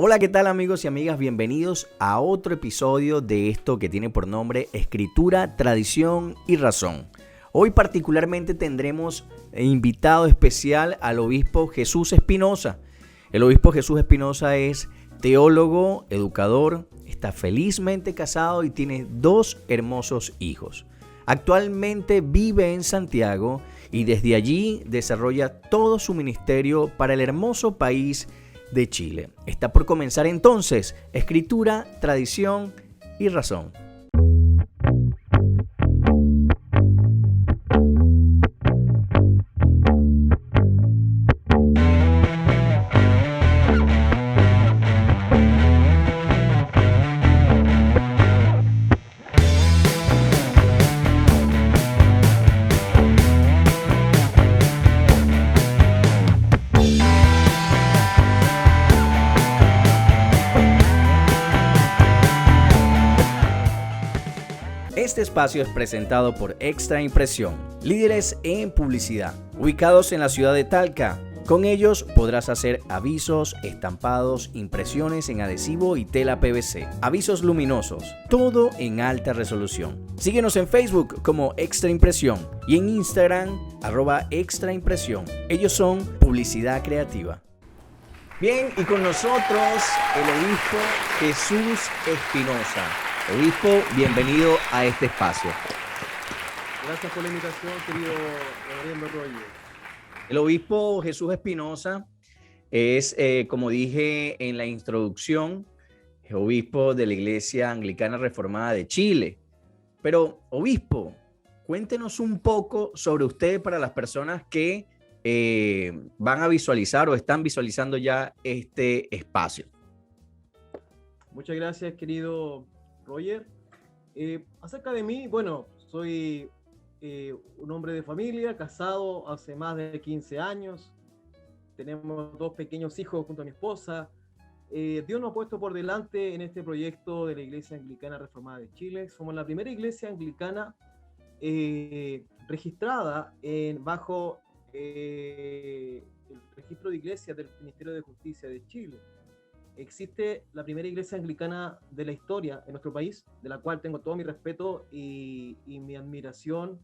Hola, ¿qué tal amigos y amigas? Bienvenidos a otro episodio de esto que tiene por nombre Escritura, Tradición y Razón. Hoy particularmente tendremos invitado especial al obispo Jesús Espinosa. El obispo Jesús Espinosa es teólogo, educador, está felizmente casado y tiene 2 hermosos hijos. Actualmente vive en Santiago y desde allí desarrolla todo su ministerio para el hermoso país de Chile. Está por comenzar entonces Escritura, Tradición y Razón. Este espacio es presentado por Extra Impresión, líderes en publicidad, ubicados en la ciudad de Talca. Con ellos podrás hacer avisos, estampados, impresiones en adhesivo y tela PVC, avisos luminosos, todo en alta resolución. Síguenos en Facebook como Extra Impresión y en Instagram @Extra Impresión. Ellos son Publicidad Creativa. Bien, y con nosotros el obispo Jesús Espinosa. Obispo, bienvenido a este espacio. Gracias por la invitación, querido Gabriel Roger. El obispo Jesús Espinosa es, como dije en la introducción, obispo de la Iglesia Anglicana Reformada de Chile. Pero, obispo, cuéntenos un poco sobre usted para las personas que van a visualizar o están visualizando ya este espacio. Muchas gracias, querido Roger. Acerca de mí, bueno, soy un hombre de familia, casado hace más de 15 años. Tenemos 2 pequeños hijos junto a mi esposa. Dios nos ha puesto por delante en este proyecto de la Iglesia Anglicana Reformada de Chile. Somos la primera iglesia anglicana registrada bajo el registro de iglesias del Ministerio de Justicia de Chile. Existe la primera iglesia anglicana de la historia en nuestro país, de la cual tengo todo mi respeto y mi admiración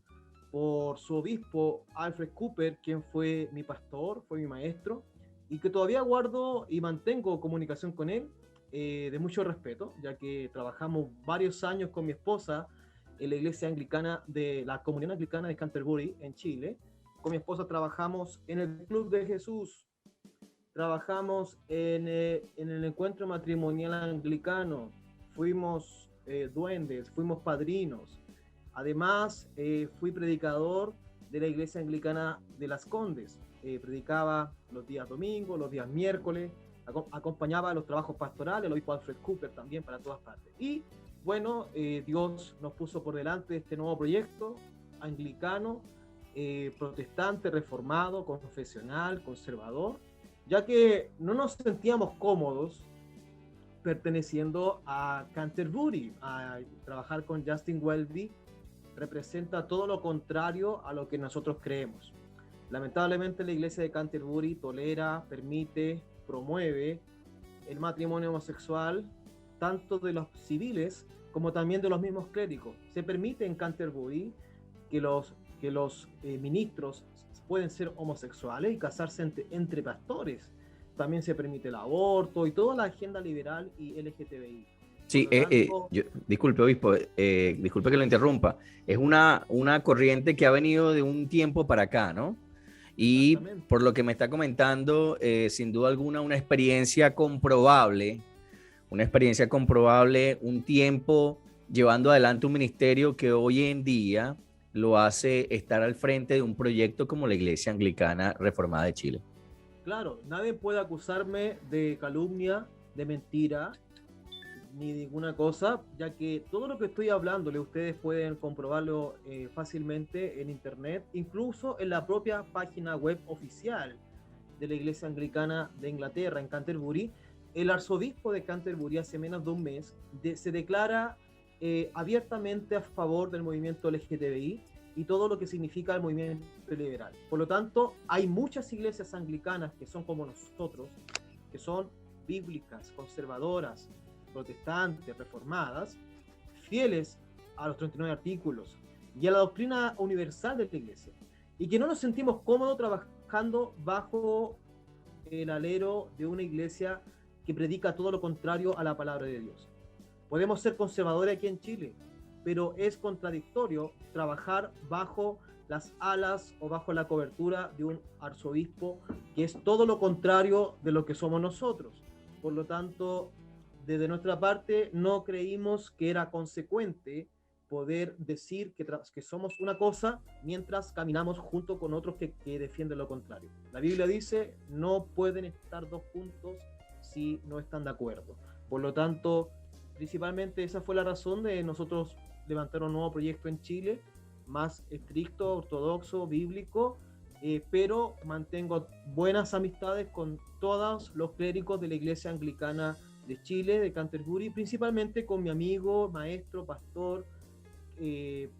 por su obispo Alfred Cooper, quien fue mi pastor, fue mi maestro, y que todavía guardo y mantengo comunicación con él de mucho respeto, ya que trabajamos varios años con mi esposa en la iglesia anglicana de la Comunión Anglicana de Canterbury, en Chile. Con mi esposa trabajamos en el Club de Jesús. Trabajamos en el encuentro matrimonial anglicano, fuimos duendes, fuimos padrinos. Además, fui predicador de la iglesia anglicana de Las Condes. Predicaba los días domingos, los días miércoles, acompañaba los trabajos pastorales, el obispo Alfred Cooper también para todas partes. Y bueno, Dios nos puso por delante este nuevo proyecto anglicano, protestante, reformado, confesional, conservador, ya que no nos sentíamos cómodos perteneciendo a Canterbury. A trabajar con Justin Welby representa todo lo contrario a lo que nosotros creemos. Lamentablemente la iglesia de Canterbury tolera, permite, promueve el matrimonio homosexual, tanto de los civiles como también de los mismos clérigos. Se permite en Canterbury que los ministros pueden ser homosexuales y casarse entre pastores. También se permite el aborto y toda la agenda liberal y LGTBI. Sí, disculpe, obispo, disculpe que lo interrumpa. Es una corriente que ha venido de un tiempo para acá, ¿no? Y por lo que me está comentando, sin duda alguna, una experiencia comprobable, un tiempo llevando adelante un ministerio que hoy en día lo hace estar al frente de un proyecto como la Iglesia Anglicana Reformada de Chile. Claro, nadie puede acusarme de calumnia, de mentira, ni de ninguna cosa, ya que todo lo que estoy hablándole ustedes pueden comprobarlo fácilmente en internet, incluso en la propia página web oficial de la Iglesia Anglicana de Inglaterra, en Canterbury. El arzobispo de Canterbury hace menos de un mes se declara abiertamente a favor del movimiento LGTBI y todo lo que significa el movimiento liberal. Por lo tanto, hay muchas iglesias anglicanas que son como nosotros, que son bíblicas, conservadoras, protestantes, reformadas, fieles a los 39 artículos y a la doctrina universal de la Iglesia, y que no nos sentimos cómodos trabajando bajo el alero de una iglesia que predica todo lo contrario a la palabra de Dios. Podemos ser conservadores aquí en Chile, pero es contradictorio trabajar bajo las alas o bajo la cobertura de un arzobispo que es todo lo contrario de lo que somos nosotros. Por lo tanto, desde nuestra parte no creímos que era consecuente poder decir que somos una cosa mientras caminamos junto con otros que defienden lo contrario. La Biblia dice, no pueden estar dos juntos si no están de acuerdo. Por lo tanto, principalmente esa fue la razón de nosotros levantar un nuevo proyecto en Chile, más estricto, ortodoxo, bíblico, pero mantengo buenas amistades con todos los clérigos de la Iglesia Anglicana de Chile, de Canterbury, principalmente con mi amigo, maestro, pastor,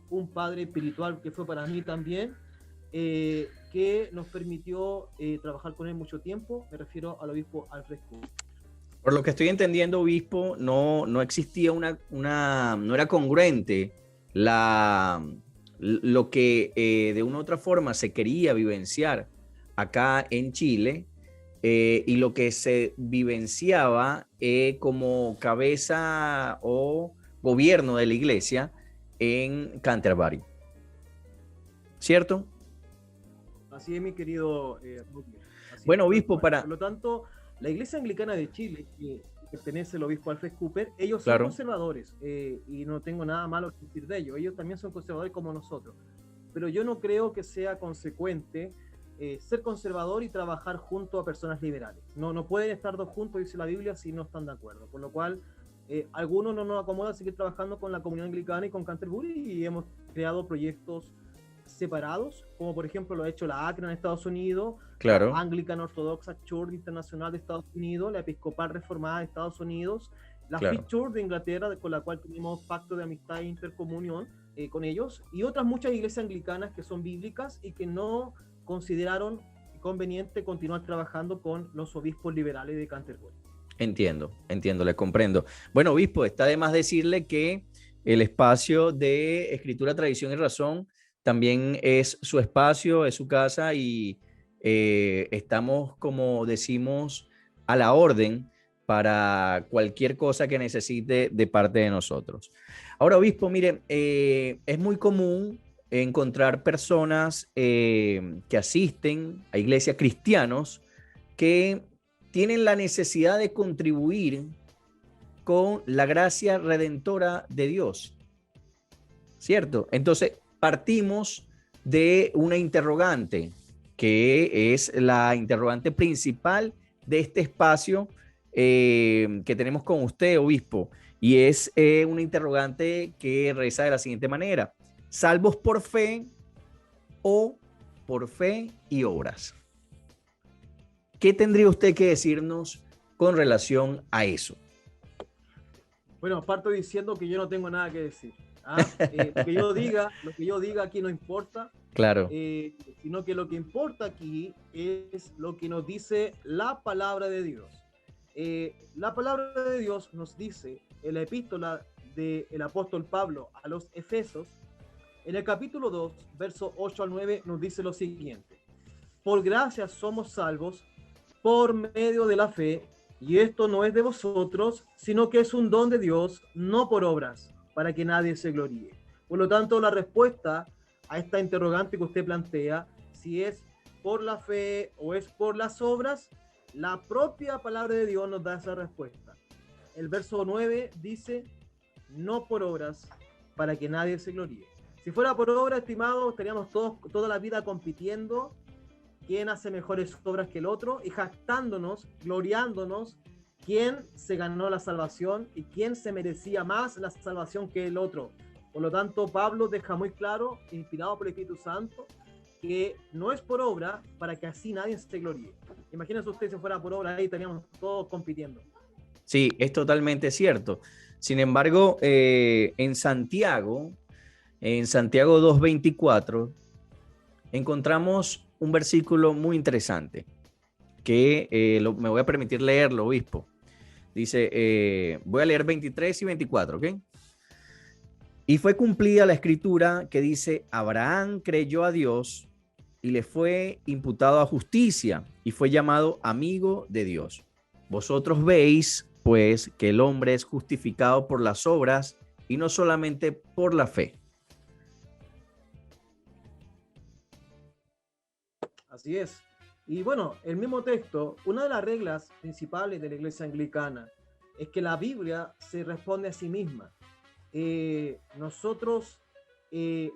un padre espiritual que fue para mí también, que nos permitió trabajar con él mucho tiempo. Me refiero al obispo Alfred Cooper. Por lo que estoy entendiendo, obispo, no existía no era congruente lo que de una u otra forma se quería vivenciar acá en Chile y lo que se vivenciaba como cabeza o gobierno de la iglesia en Canterbury. ¿Cierto? Así es, mi querido Rutger. Bueno, obispo, Por lo tanto, la Iglesia Anglicana de Chile, que pertenece al obispo Alfred Cooper, ellos son conservadores, y no tengo nada malo que decir de ellos. Ellos también son conservadores como nosotros. Pero yo no creo que sea consecuente ser conservador y trabajar junto a personas liberales. No pueden estar dos juntos, dice la Biblia, si no están de acuerdo. Por lo cual, algunos no nos acomoda seguir trabajando con la comunidad anglicana y con Canterbury, y hemos creado proyectos separados, como por ejemplo lo ha hecho la ACNA en Estados Unidos, claro, la Anglican Orthodox Church Internacional de Estados Unidos, la Episcopal Reformada de Estados Unidos, la Free Church de Inglaterra, con la cual tenemos pacto de amistad e intercomunión con ellos, y otras muchas iglesias anglicanas que son bíblicas y que no consideraron conveniente continuar trabajando con los obispos liberales de Canterbury. Entiendo, le comprendo. Bueno, obispo, está de más decirle que el espacio de Escritura, Tradición y Razón también es su espacio, es su casa, y estamos, como decimos, a la orden para cualquier cosa que necesite de parte de nosotros. Ahora, obispo, mire, es muy común encontrar personas que asisten a iglesias, cristianos que tienen la necesidad de contribuir con la gracia redentora de Dios, ¿cierto? Entonces, partimos de una interrogante, que es la interrogante principal de este espacio que tenemos con usted, obispo, y es una interrogante que reza de la siguiente manera: ¿salvos por fe o por fe y obras? ¿Qué tendría usted que decirnos con relación a eso? Bueno, parto diciendo que yo no tengo nada que decir. Lo que yo diga aquí no importa. Claro. Sino que lo que importa aquí es lo que nos dice la palabra de Dios. La palabra de Dios nos dice en la epístola del apóstol Pablo a los Efesios, en el capítulo 2, versos 8 al 9, nos dice lo siguiente: por gracia somos salvos por medio de la fe, y esto no es de vosotros, sino que es un don de Dios, no por obras, para que nadie se gloríe. Por lo tanto, la respuesta a esta interrogante que usted plantea, si es por la fe o es por las obras, la propia palabra de Dios nos da esa respuesta. El verso 9 dice, no por obras, para que nadie se gloríe. Si fuera por obra, estimados, estaríamos toda la vida compitiendo quién hace mejores obras que el otro y jactándonos, gloriándonos, quién se ganó la salvación y quién se merecía más la salvación que el otro. Por lo tanto, Pablo deja muy claro, inspirado por el Espíritu Santo, que no es por obra para que así nadie se gloríe. Imagínense usted si fuera por obra, ahí estaríamos todos compitiendo. Sí, es totalmente cierto. Sin embargo, en Santiago 2:24, encontramos un versículo muy interesante que me voy a permitir leerlo, obispo. Dice, voy a leer 23 y 24, ¿ok? Y fue cumplida la escritura que dice, Abraham creyó a Dios y le fue imputado a justicia y fue llamado amigo de Dios. Vosotros veis, pues, que el hombre es justificado por las obras y no solamente por la fe. Así es. Y bueno, el mismo texto, una de las reglas principales de la iglesia anglicana es que la Biblia se responde a sí misma. Nosotros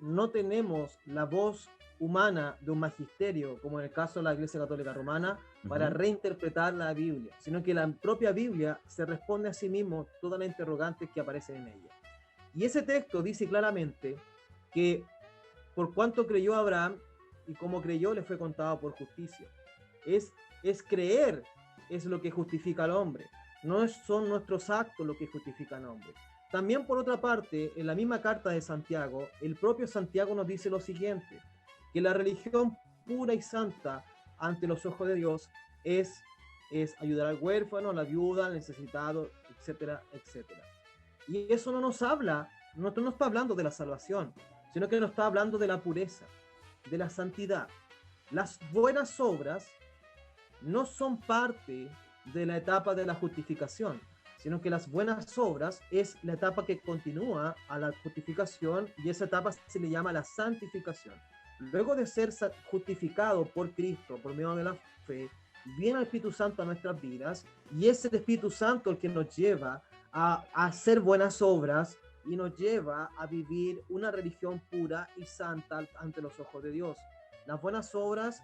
no tenemos la voz humana de un magisterio, como en el caso de la Iglesia Católica Romana, para reinterpretar la Biblia, sino que la propia Biblia se responde a sí mismo todas las interrogantes que aparecen en ella. Y ese texto dice claramente que por cuanto creyó Abraham y como creyó le fue contado por justicia. Es creer, es lo que justifica al hombre. No son nuestros actos lo que justifican al hombre. También por otra parte, en la misma carta de Santiago, el propio Santiago nos dice lo siguiente, que la religión pura y santa ante los ojos de Dios es ayudar al huérfano, a la viuda, al necesitado, etcétera, etcétera. Y eso no nos habla, no está hablando de la salvación, sino que nos está hablando de la pureza, de la santidad. Las buenas obras no son parte de la etapa de la justificación, sino que las buenas obras es la etapa que continúa a la justificación y esa etapa se le llama la santificación. Luego de ser justificado por Cristo por medio de la fe, viene el Espíritu Santo a nuestras vidas y es el Espíritu Santo el que nos lleva a hacer buenas obras y nos lleva a vivir una religión pura y santa ante los ojos de Dios. Las buenas obras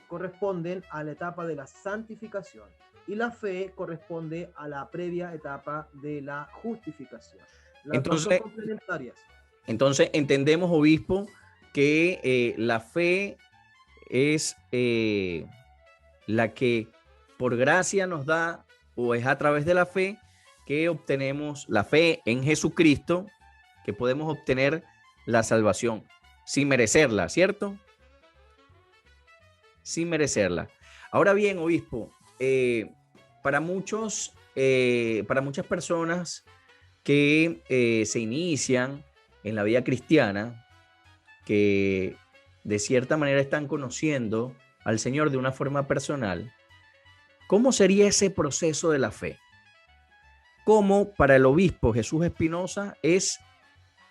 corresponden a la etapa de la santificación y la fe corresponde a la previa etapa de la justificación. Las dos son complementarias. Entonces entendemos, obispo, que la fe es la que por gracia nos da, o es a través de la fe que obtenemos la fe en Jesucristo, que podemos obtener la salvación sin merecerla, ¿cierto? Sin merecerla. Ahora bien, obispo, para muchas personas que se inician en la vida cristiana, que de cierta manera están conociendo al Señor de una forma personal, ¿cómo sería ese proceso de la fe? ¿Cómo para el obispo Jesús Espinosa es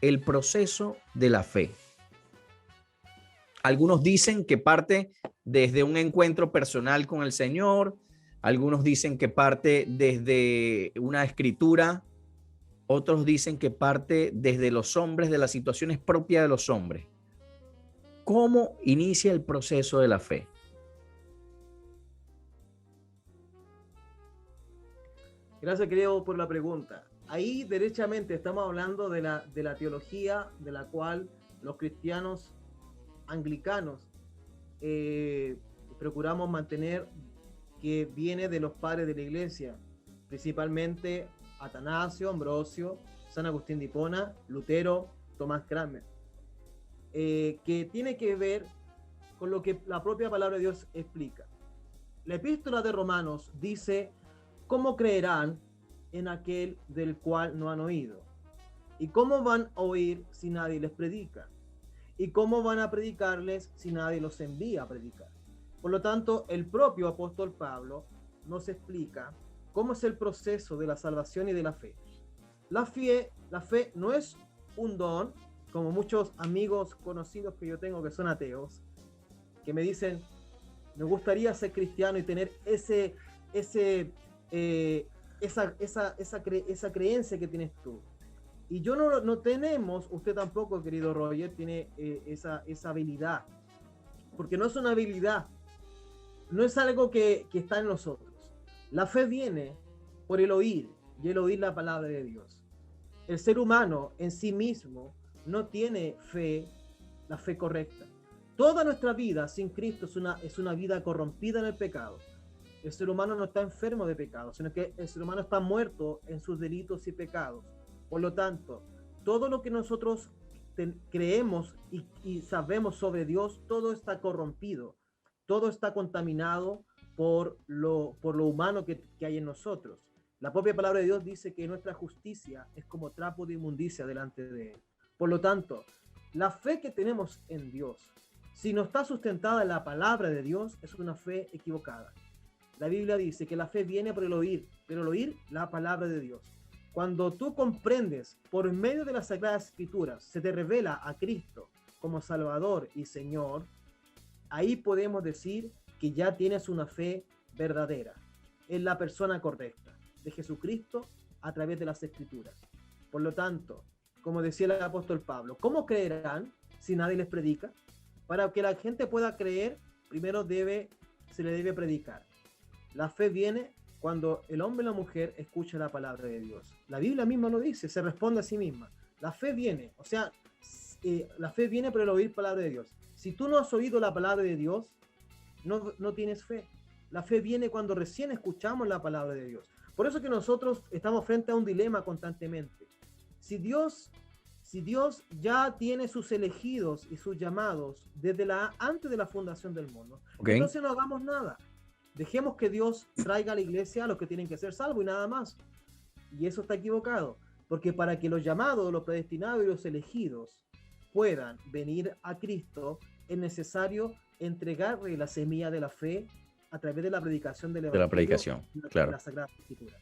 el proceso de la fe? Algunos dicen que parte desde un encuentro personal con el Señor, algunos dicen que parte desde una escritura, otros dicen que parte desde los hombres, de las situaciones propias de los hombres. ¿Cómo inicia el proceso de la fe? Gracias, querido, por la pregunta. Ahí, derechamente, estamos hablando de la teología de la cual los cristianos anglicanos procuramos mantener, que viene de los padres de la iglesia, principalmente Atanasio, Ambrosio, San Agustín de Hipona, Lutero, Tomás Cranmer, que tiene que ver con lo que la propia palabra de Dios explica. La epístola de Romanos dice: ¿cómo creerán en aquel del cual no han oído? ¿Y cómo van a oír si nadie les predica? ¿Y cómo van a predicarles si nadie los envía a predicar? Por lo tanto, el propio apóstol Pablo nos explica cómo es el proceso de la salvación y de la fe. La fe no es un don, como muchos amigos conocidos que yo tengo que son ateos, que me dicen: me gustaría ser cristiano y tener esa creencia que tienes tú. Y yo no tenemos, usted tampoco, querido Roger, tiene esa habilidad, porque no es una habilidad, no es algo que está en nosotros. La fe viene por el oír, y el oír la palabra de Dios. El ser humano en sí mismo no tiene fe, la fe correcta. Toda nuestra vida sin Cristo es una vida corrompida en el pecado. El ser humano no está enfermo de pecado, sino que el ser humano está muerto en sus delitos y pecados. Por lo tanto, todo lo que nosotros creemos y sabemos sobre Dios, todo está corrompido, todo está contaminado por lo humano que hay en nosotros. La propia palabra de Dios dice que nuestra justicia es como trapo de inmundicia delante de Él. Por lo tanto, la fe que tenemos en Dios, si no está sustentada en la palabra de Dios, es una fe equivocada. La Biblia dice que la fe viene por el oír, pero el oír la palabra de Dios. Cuando tú comprendes por medio de las Sagradas Escrituras, se te revela a Cristo como Salvador y Señor, ahí podemos decir que ya tienes una fe verdadera en la persona correcta de Jesucristo a través de las Escrituras. Por lo tanto, como decía el apóstol Pablo, ¿cómo creerán si nadie les predica? Para que la gente pueda creer, primero se le debe predicar. La fe viene cuando el hombre y la mujer escuchan la palabra de Dios. La Biblia misma lo dice, se responde a sí misma. La fe viene, o sea, la fe viene por el oír palabra de Dios. Si tú no has oído la palabra de Dios, no tienes fe. La fe viene cuando recién escuchamos la palabra de Dios. Por eso que nosotros estamos frente a un dilema constantemente. Si Dios ya tiene sus elegidos y sus llamados antes de la fundación del mundo, entonces no hagamos nada. Dejemos que Dios traiga a la iglesia a los que tienen que ser salvos y nada más. Y eso está equivocado, porque para que los llamados, los predestinados y los elegidos puedan venir a Cristo, es necesario entregarle la semilla de la fe a través de la predicación del Evangelio, de la predicación, claro. De la Sagrada Escritura.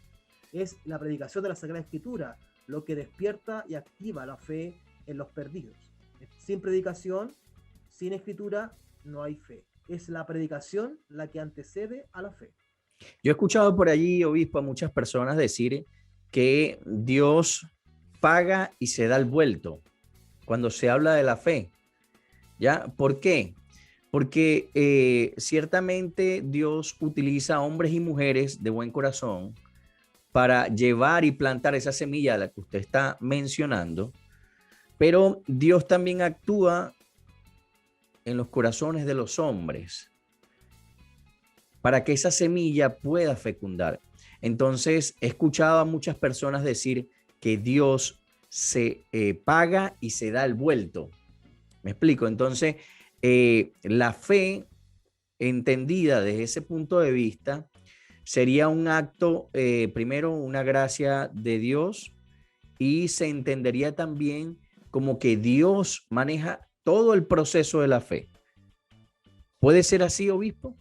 Es la predicación de la Sagrada Escritura lo que despierta y activa la fe en los perdidos. Sin predicación, sin escritura, no hay fe. Es la predicación la que antecede a la fe. Yo he escuchado por allí, obispo, a muchas personas decir que Dios paga y se da el vuelto cuando se habla de la fe. ¿Ya? ¿Por qué? Porque ciertamente Dios utiliza a hombres y mujeres de buen corazón para llevar y plantar esa semilla a la que usted está mencionando, pero Dios también actúa en los corazones de los hombres para que esa semilla pueda fecundar. Entonces, he escuchado a muchas personas decir que Dios se paga y se da el vuelto. ¿Me explico? Entonces, la fe entendida desde ese punto de vista sería un acto, primero, una gracia de Dios, y se entendería también como que Dios maneja todo el proceso de la fe. ¿Puede ser así, obispo?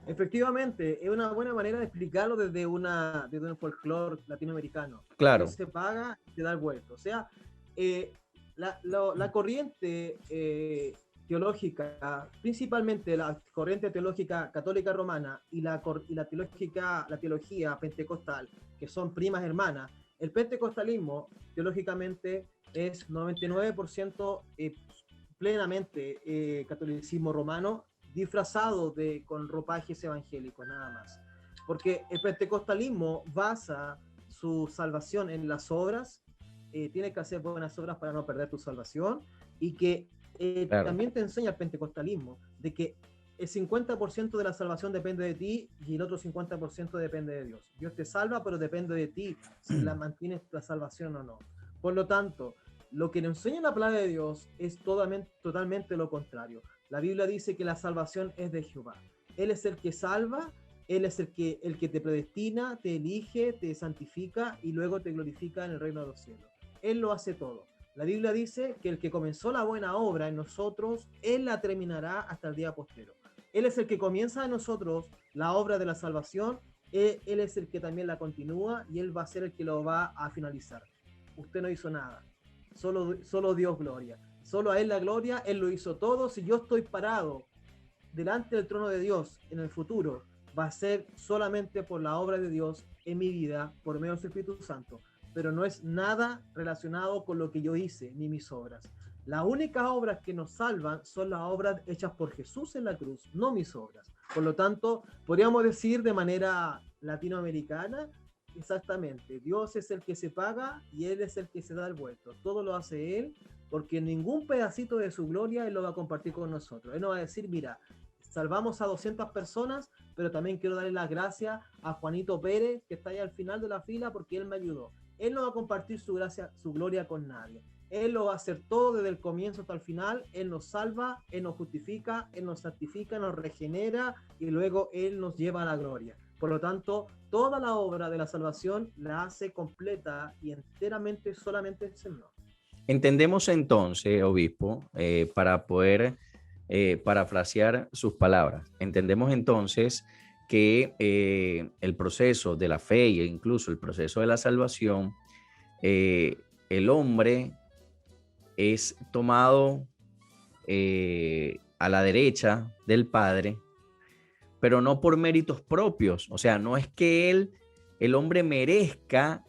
Efectivamente, es una buena manera de explicarlo desde un folclore latinoamericano. Claro. Se paga y te da el vuelto. O sea, la corriente teológica, principalmente la corriente teológica católica romana y la teología pentecostal, que son primas hermanas, el pentecostalismo teológicamente es 99% plenamente catolicismo romano, disfrazado con ropajes evangélicos, nada más. Porque el pentecostalismo basa su salvación en las obras, tienes que hacer buenas obras para no perder tu salvación, y que claro, también te enseña el pentecostalismo de que el 50% de la salvación depende de ti y el otro 50% depende de Dios. Dios te salva, pero depende de ti si la mantienes la salvación o no. Por lo tanto, lo que nos enseña la palabra de Dios es totalmente lo contrario. La Biblia dice que la salvación es de Jehová. Él es el que salva, Él es el que te predestina, te elige, te santifica y luego te glorifica en el reino de los cielos. Él lo hace todo. La Biblia dice que el que comenzó la buena obra en nosotros, Él la terminará hasta el día postero. Él es el que comienza en nosotros la obra de la salvación, Él es el que también la continúa y Él va a ser el que lo va a finalizar. Usted no hizo nada, solo Dios gloria. Solo a Él la gloria, Él lo hizo todo. Si yo estoy parado delante del trono de Dios en el futuro, va a ser solamente por la obra de Dios en mi vida, por medio del Espíritu Santo. Pero no es nada relacionado con lo que yo hice, ni mis obras. Las únicas obras que nos salvan son las obras hechas por Jesús en la cruz, no mis obras. Por lo tanto, podríamos decir de manera latinoamericana, exactamente, Dios es el que se paga y Él es el que se da el vuelto. Todo lo hace Él, porque ningún pedacito de su gloria Él lo va a compartir con nosotros. Él no va a decir, mira, salvamos a 200 personas, pero también quiero darle las gracias a Juanito Pérez, que está ahí al final de la fila, porque él me ayudó. Él no va a compartir su gracia, su gloria con nadie. Él lo va a hacer todo desde el comienzo hasta el final. Él nos salva, Él nos justifica, Él nos santifica, nos regenera y luego Él nos lleva a la gloria. Por lo tanto, toda la obra de la salvación la hace completa y enteramente solamente el Señor. Entendemos entonces, obispo, para poder parafrasear sus palabras, entendemos entonces que el proceso de la fe e incluso el proceso de la salvación, el hombre es tomado a la derecha del Padre, pero no por méritos propios. O sea, no es que el hombre merezca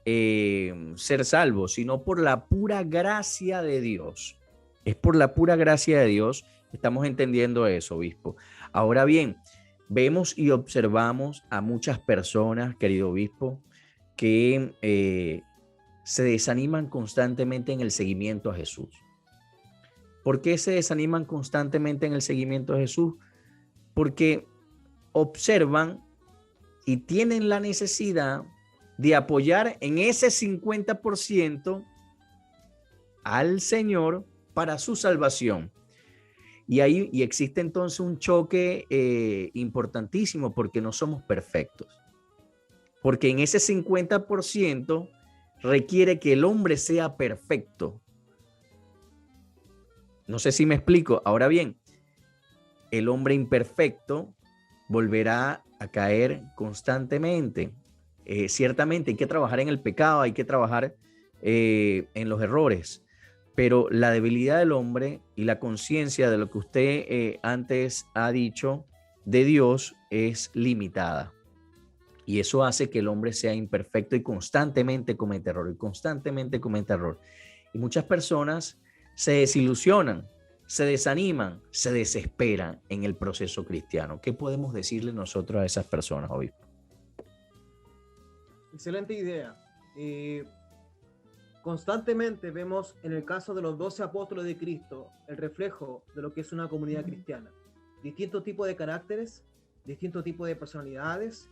ser salvo, sino por la pura gracia de Dios. Es por la pura gracia de Dios. Estamos entendiendo eso, obispo. Ahora bien, vemos y observamos a muchas personas, querido obispo, que se desaniman constantemente en el seguimiento a Jesús. ¿Por qué se desaniman constantemente en el seguimiento a Jesús? Porque observan y tienen la necesidad de apoyar en ese 50% al Señor para su salvación. Y existe entonces un choque importantísimo porque no somos perfectos. Porque en ese 50% requiere que el hombre sea perfecto. No sé si me explico. Ahora bien, el hombre imperfecto volverá a caer constantemente. Ciertamente hay que trabajar en el pecado, hay que trabajar en los errores, pero la debilidad del hombre y la conciencia de lo que usted antes ha dicho de Dios es limitada. Y eso hace que el hombre sea imperfecto y constantemente comete error, Y muchas personas se desilusionan, se desaniman, se desesperan en el proceso cristiano. ¿Qué podemos decirle nosotros a esas personas, obispo? Excelente idea. Constantemente vemos en el caso de los 12 apóstoles de Cristo el reflejo de lo que es una comunidad cristiana. Distintos tipos de caracteres, distintos tipos de personalidades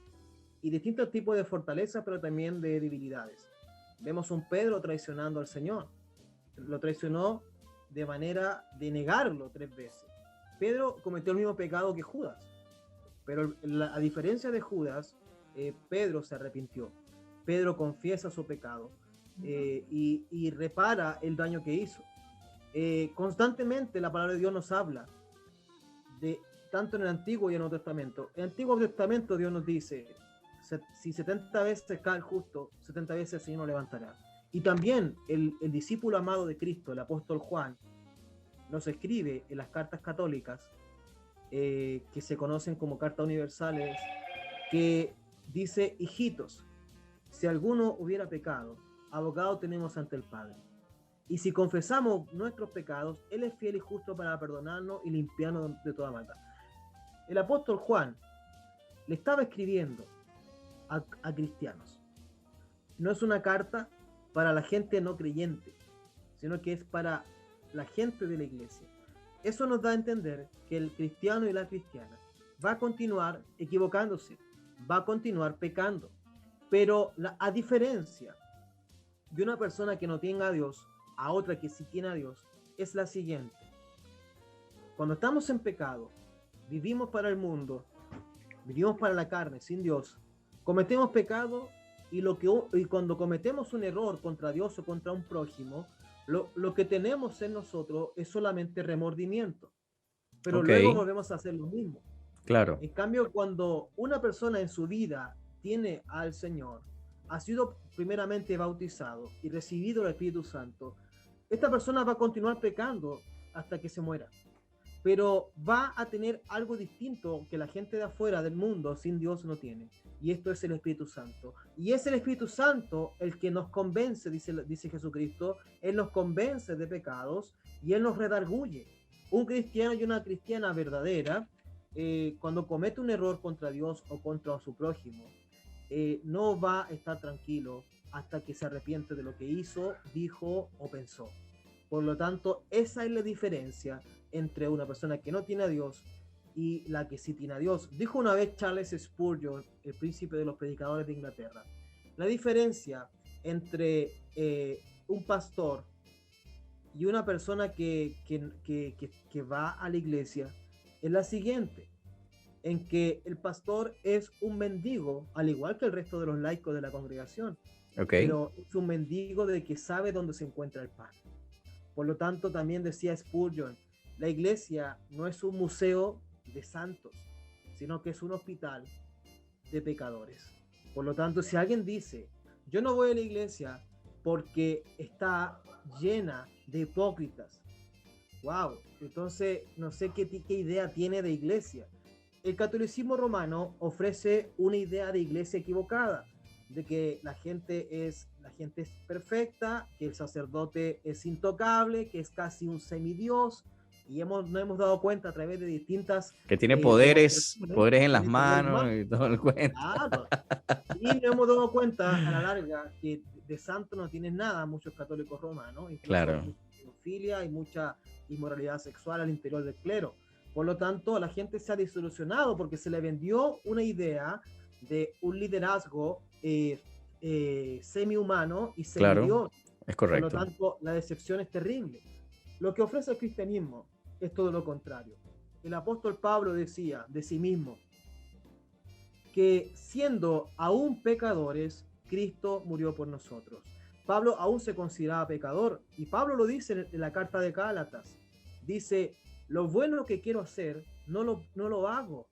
y distintos tipos de fortalezas, pero también de debilidades. Vemos un Pedro traicionando al Señor. Lo traicionó de manera de negarlo 3 veces. Pedro cometió el mismo pecado que Judas, pero a diferencia de Judas, Pedro se arrepintió. Pedro confiesa su pecado y repara el daño que hizo. Constantemente la palabra de Dios nos habla de tanto en el Antiguo y en el Nuevo Testamento. En el Antiguo Testamento Dios nos dice: si 70 veces cae el justo, 70 veces el Señor lo levantará. Y también el discípulo amado de Cristo, el apóstol Juan, nos escribe en las cartas católicas, que se conocen como cartas universales, que dice: hijitos, si alguno hubiera pecado, abogado tenemos ante el Padre. Y si confesamos nuestros pecados, Él es fiel y justo para perdonarnos y limpiarnos de toda maldad. El apóstol Juan le estaba escribiendo a cristianos. No es una carta para la gente no creyente, sino que es para la gente de la iglesia. Eso nos da a entender que el cristiano y la cristiana va a continuar equivocándose, va a continuar pecando, pero a diferencia de una persona que no tenga a Dios a otra que sí tiene a Dios, es la siguiente: cuando estamos en pecado, vivimos para el mundo, vivimos para la carne, sin Dios, cometemos pecado y cuando cometemos un error contra Dios o contra un prójimo, lo que tenemos en nosotros es solamente remordimiento, pero luego volvemos a hacer lo mismo. Claro. En cambio, cuando una persona en su vida tiene al Señor, ha sido primeramente bautizado y recibido el Espíritu Santo, esta persona va a continuar pecando hasta que se muera, pero va a tener algo distinto que la gente de afuera del mundo sin Dios no tiene, y esto es el Espíritu Santo. Y es el Espíritu Santo el que nos convence, dice Jesucristo, Él nos convence de pecados y Él nos redarguye. Un cristiano y una cristiana verdadera, cuando comete un error contra Dios o contra su prójimo, no va a estar tranquilo hasta que se arrepiente de lo que hizo, dijo o pensó. Por lo tanto, esa es la diferencia entre una persona que no tiene a Dios y la que sí tiene a Dios. Dijo una vez Charles Spurgeon, el príncipe de los predicadores de Inglaterra: la diferencia entre un pastor y una persona que va a la iglesia es la siguiente, en que el pastor es un mendigo, al igual que el resto de los laicos de la congregación, Ok, pero es un mendigo de que sabe dónde se encuentra el pan. Por lo tanto, también decía Spurgeon, la iglesia no es un museo de santos, sino que es un hospital de pecadores. Por lo tanto, si alguien dice, yo no voy a la iglesia porque está llena de hipócritas, wow, entonces no sé qué idea tiene de iglesia. El catolicismo romano ofrece una idea de iglesia equivocada, de que la gente es perfecta, que el sacerdote es intocable, que es casi un semidios, y nos hemos dado cuenta a través de distintas que tiene poderes, demostraciones, poderes en las tiene poderes manos más. y todo el cuento. Claro. Y nos hemos dado cuenta a la larga que de santo no tienen nada muchos católicos romanos, incluso Claro, mucha pedofilia y mucha inmoralidad sexual al interior del clero. Por lo tanto, la gente se ha disolucionado porque se le vendió una idea de un liderazgo semi-humano y claro, semidios. es Por lo correcto. tanto, la decepción es terrible. Lo que ofrece el cristianismo es todo lo contrario. El apóstol Pablo decía de sí mismo que siendo aún pecadores, Cristo murió por nosotros. Pablo aún se consideraba pecador y Pablo lo dice en la carta de Gálatas. Dice, lo bueno que quiero hacer, no lo hago.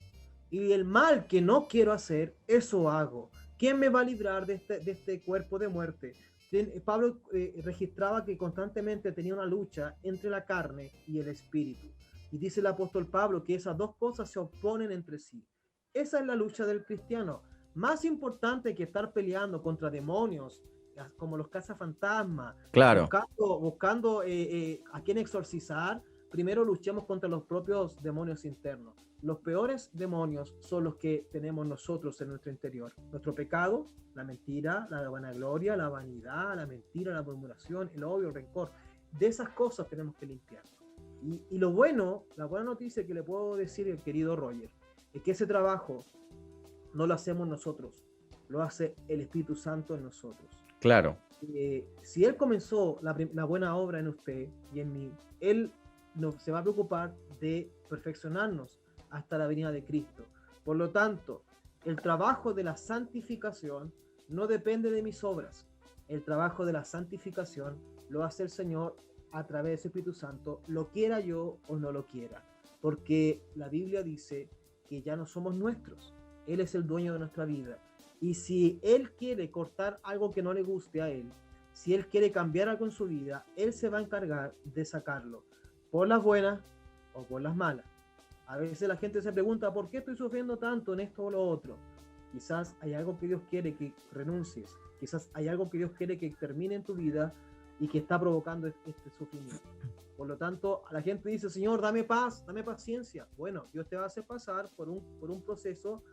Y el mal que no quiero hacer, eso hago. ¿Quién me va a librar de este cuerpo de muerte? Pablo registraba que constantemente tenía una lucha entre la carne y el espíritu. Y dice el apóstol Pablo que esas dos cosas se oponen entre sí. Esa es la lucha del cristiano. Más importante que estar peleando contra demonios, como los cazafantasmas, Claro, buscando a quién exorcizar, primero luchemos contra los propios demonios internos. Los peores demonios son los que tenemos nosotros en nuestro interior. Nuestro pecado, la mentira, la vanagloria, la vanidad, la mentira, la murmuración, el odio, el rencor. De esas cosas tenemos que limpiar. Y la buena noticia que le puedo decir al querido Roger, es que ese trabajo no lo hacemos nosotros, lo hace el Espíritu Santo en nosotros. claro. Si Él comenzó la buena obra en usted y en mí, Él se va a preocupar de perfeccionarnos hasta la venida de Cristo. Por lo tanto, el trabajo de la santificación no depende de mis obras. El trabajo de la santificación lo hace el Señor a través de su Espíritu Santo, lo quiera yo o no lo quiera. Porque la Biblia dice que ya no somos nuestros. Él es el dueño de nuestra vida. Y si Él quiere cortar algo que no le guste a Él, si Él quiere cambiar algo en su vida, Él se va a encargar de sacarlo, por las buenas o por las malas. A veces la gente se pregunta, ¿por qué estoy sufriendo tanto en esto o lo otro? Quizás hay algo que Dios quiere que renuncies, quizás hay algo que Dios quiere que termine en tu vida y que está provocando este sufrimiento. Por lo tanto, la gente dice, Señor, dame paz, dame paciencia. Bueno, Dios te va a hacer pasar por un proceso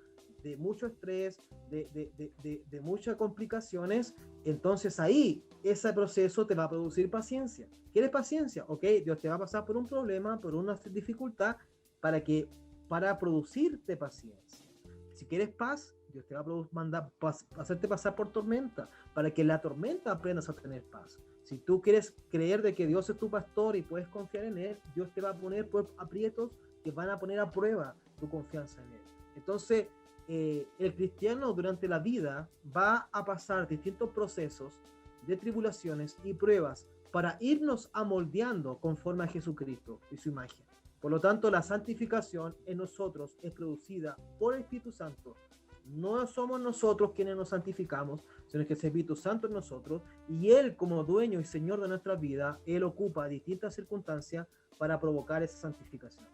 de mucho estrés, de muchas complicaciones. Entonces ahí, ese proceso te va a producir paciencia. ¿Quieres paciencia? Ok, Dios te va a pasar por un problema, por una dificultad, para producirte paciencia. Si quieres paz, Dios te va a mandar hacerte pasar por tormenta, para que en la tormenta aprendas a tener paz. Si tú quieres creer de que Dios es tu pastor y puedes confiar en Él, Dios te va a poner por aprietos que van a poner a prueba tu confianza en Él. Entonces, el cristiano durante la vida va a pasar distintos procesos de tribulaciones y pruebas para irnos amoldeando conforme a Jesucristo y su imagen. Por lo tanto, la santificación en nosotros es producida por el Espíritu Santo. No somos nosotros quienes nos santificamos, sino que es el Espíritu Santo en nosotros, y Él, como dueño y Señor de nuestra vida, Él ocupa distintas circunstancias para provocar esa santificación.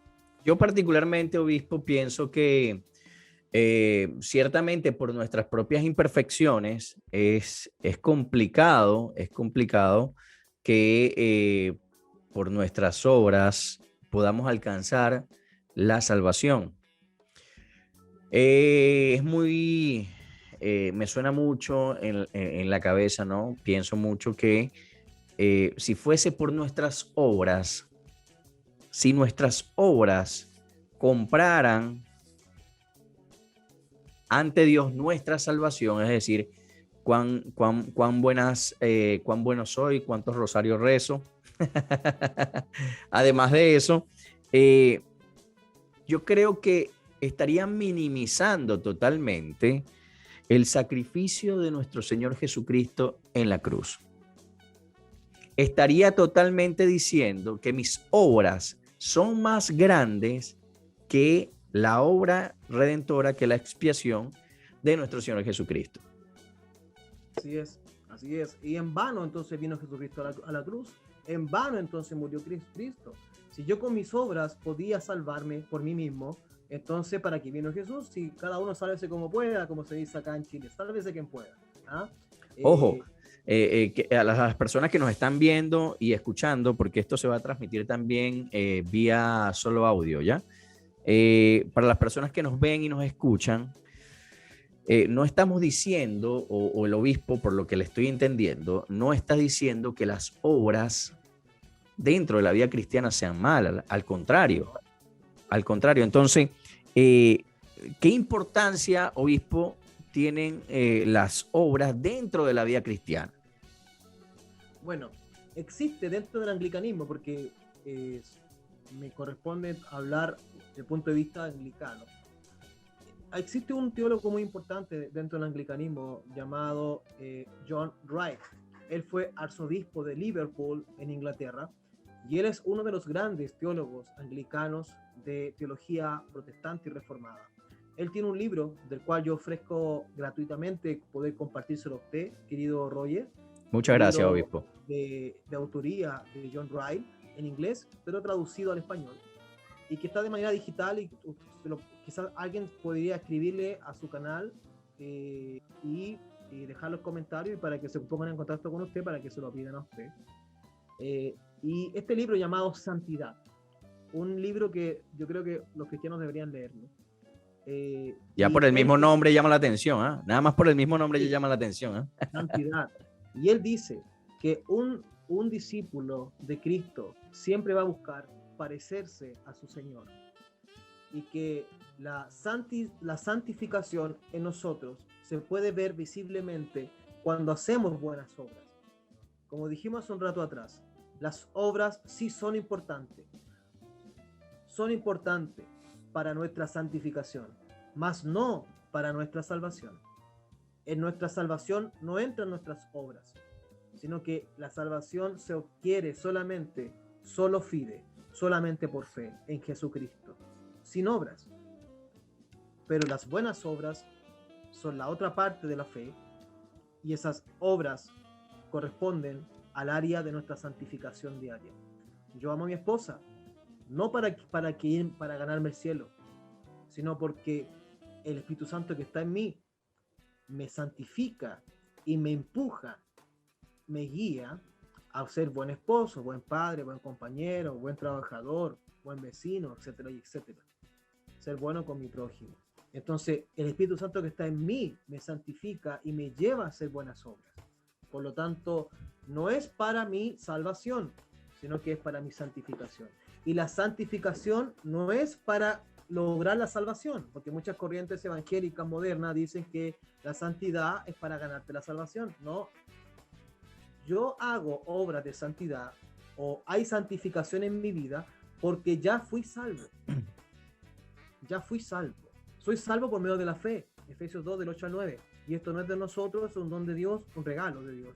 Yo particularmente, obispo, pienso que ciertamente por nuestras propias imperfecciones es complicado que por nuestras obras podamos alcanzar la salvación. Es muy, me suena mucho en la cabeza, ¿no? Pienso mucho que si fuese por nuestras obras, si nuestras obras compraran ante Dios nuestra salvación, es decir, cuán bueno soy, cuántos rosarios rezo, Además de eso, yo creo que estarían minimizando totalmente el sacrificio de nuestro Señor Jesucristo en la cruz. Estaría totalmente diciendo que mis obras son más grandes que la obra redentora, que la expiación de nuestro Señor Jesucristo. Así es, así es. Y en vano entonces vino Jesucristo a la cruz. En vano entonces murió Cristo. Si yo con mis obras podía salvarme por mí mismo, entonces ¿para qué vino Jesús? Si cada uno sálvese como pueda, como se dice acá en Chile, sálvese quien pueda. ¿Ah? Ojo, que a las personas que nos están viendo y escuchando, porque esto se va a transmitir también vía solo audio, ¿ya? Para las personas que nos ven y nos escuchan, no estamos diciendo, o el obispo, por lo que le estoy entendiendo, no está diciendo que las obras dentro de la vida cristiana sean malas, al contrario. Al contrario, entonces, ¿qué importancia, obispo, tienen las obras dentro de la vida cristiana? Bueno, existe dentro del anglicanismo, porque me corresponde hablar desde el punto de vista anglicano. Existe un teólogo muy importante dentro del anglicanismo llamado John Wright. Él fue arzobispo de Liverpool en Inglaterra y él es uno de los grandes teólogos anglicanos de teología protestante y reformada. Él tiene un libro del cual yo ofrezco gratuitamente poder compartírselo a usted, querido Roger. Muchas gracias, obispo. De autoría de John Wright en inglés, pero traducido al español, y que está de manera digital y quizás alguien podría escribirle a su canal y dejar los comentarios para que se pongan en contacto con usted, para que se lo pidan a usted. Y este libro llamado Santidad, un libro que yo creo que los cristianos deberían leerlo. Ya por el mismo nombre llama la atención, ¿eh? Nada más por el mismo nombre ya llama la atención, ¿eh? Santidad. Y él dice que un discípulo de Cristo siempre va a buscar parecerse a su Señor, y que la santificación en nosotros se puede ver visiblemente cuando hacemos buenas obras. Como dijimos hace un rato atrás, las obras sí son importantes para nuestra santificación, mas no para nuestra salvación. En nuestra salvación no entran nuestras obras, sino que la salvación se adquiere solo fide, solamente por fe en Jesucristo, sin obras. Pero las buenas obras son la otra parte de la fe, y esas obras corresponden al área de nuestra santificación diaria. Yo amo a mi esposa, no para ganarme el cielo, sino porque el Espíritu Santo que está en mí me santifica y me empuja, me guía a ser buen esposo, buen padre, buen compañero, buen trabajador, buen vecino, etcétera, etcétera. Ser bueno con mi prójimo. Entonces, el Espíritu Santo que está en mí me santifica y me lleva a hacer buenas obras. Por lo tanto, no es para mi salvación, sino que es para mi santificación. Y la santificación no es para lograr la salvación, porque muchas corrientes evangélicas modernas dicen que la santidad es para ganarte la salvación. No. Yo hago obras de santidad, o hay santificación en mi vida, porque ya fui salvo. Ya fui salvo. Soy salvo por medio de la fe. Efesios 2, del 8 al 9. Y esto no es de nosotros, es un don de Dios, un regalo de Dios.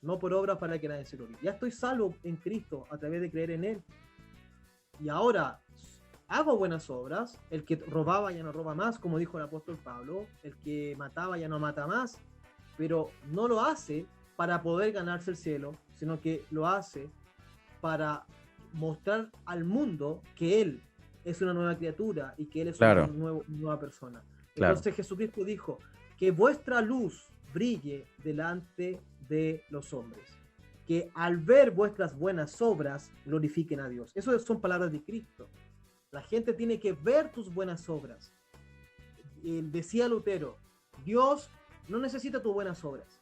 No por obras para que nadie se gloríe. Ya estoy salvo en Cristo a través de creer en Él. Y ahora hago buenas obras. El que robaba ya no roba más, como dijo el apóstol Pablo. El que mataba ya no mata más. Pero no lo hace para poder ganarse el cielo, sino que lo hace para mostrar al mundo que Él es una nueva criatura y que Él es una nueva persona. Entonces Jesucristo dijo que vuestra luz brille delante de los hombres, que al ver vuestras buenas obras glorifiquen a Dios. Eso son palabras de Cristo. La gente tiene que ver tus buenas obras. Decía Lutero, Dios no necesita tus buenas obras,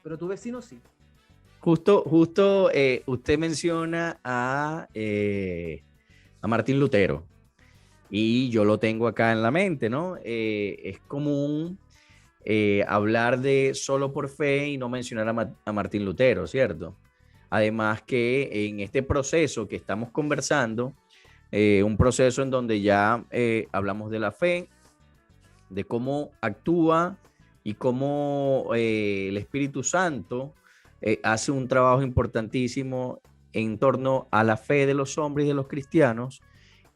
pero tu vecino sí. Justo usted menciona a Martín Lutero, y yo lo tengo acá en la mente, ¿no? Es común hablar de solo por fe y no mencionar a Martín Lutero, ¿cierto? Además que en este proceso que estamos conversando, un proceso en donde ya hablamos de la fe, de cómo actúa y cómo el Espíritu Santo hace un trabajo importantísimo en torno a la fe de los hombres y de los cristianos,